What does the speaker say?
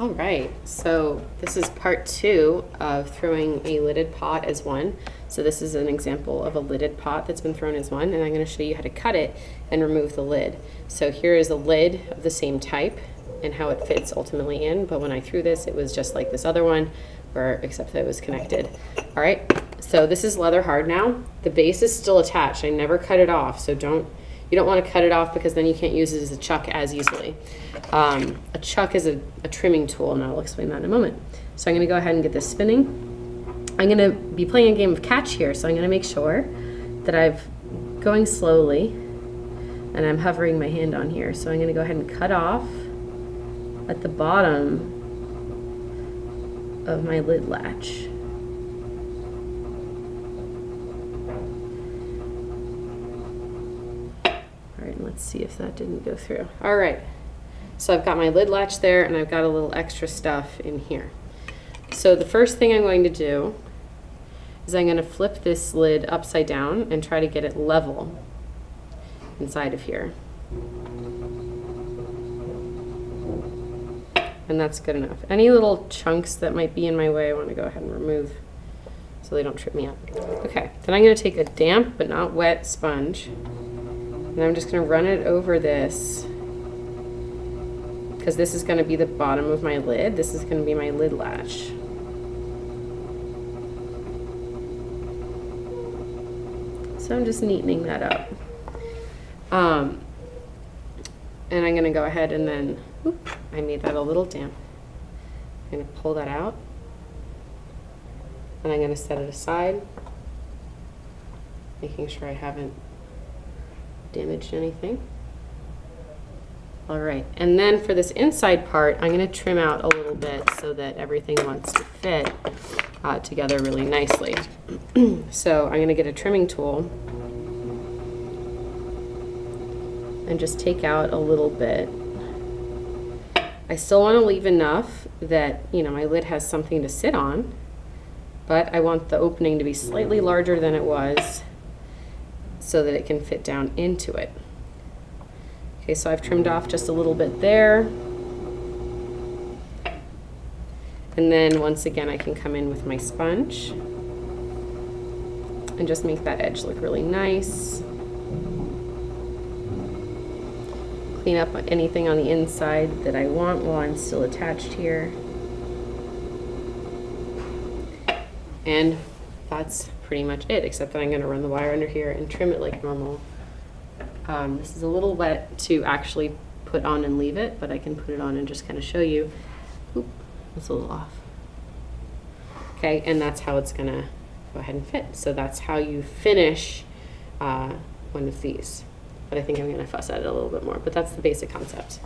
All right, so this is part 2 of throwing a lidded pot as one. So this is an example of a lidded pot that's been thrown as one, and I'm going to show you how to cut it and remove the lid. So here is a lid of the same type and how it fits ultimately in, but when I threw this, it was just like this other one, except that it was connected. All right, so this is leather hard now. The base is still attached. I never cut it off, so you don't want to cut it off because then you can't use it as a chuck as easily. A chuck is a trimming tool, and I'll explain that in a moment. So I'm going to go ahead and get this spinning. I'm going to be playing a game of catch here, so I'm going to make sure that I'm going slowly and I'm hovering my hand on here. So I'm going to go ahead and cut off at the bottom of my lid latch. All right, let's see if that didn't go through. All right, so I've got my lid latch there and I've got a little extra stuff in here. So the first thing I'm going to do is I'm going to flip this lid upside down and try to get it level inside of here. And that's good enough. Any little chunks that might be in my way, I want to go ahead and remove so they don't trip me up. Okay, then I'm going to take a damp but not wet sponge, and I'm just going to run it over this, because this is going to be the bottom of my lid. This is going to be my lid latch. So I'm just neatening that up. And I'm going to go ahead and then, I made that a little damp. I'm going to pull that out. And I'm going to set it aside, making sure I haven't damaged anything. All right, and then for this inside part, I'm going to trim out a little bit so that everything wants to fit together really nicely. So I'm going to get a trimming tool and just take out a little bit. I still want to leave enough that, you know, my lid has something to sit on, but I want the opening to be slightly larger than it was so that it can fit down into it. Okay, so I've trimmed off just a little bit there. And then once again, I can come in with my sponge and just make that edge look really nice. Clean up anything on the inside that I want while I'm still attached here. And that's pretty much it, except that I'm going to run the wire under here and trim it like normal. This is a little wet to actually put on and leave it, but I can put it on and just kind of show you. Oop, it's a little off. Okay, and that's how it's going to go ahead and fit. So that's how you finish one of these. But I think I'm going to fuss at it a little bit more, but that's the basic concept.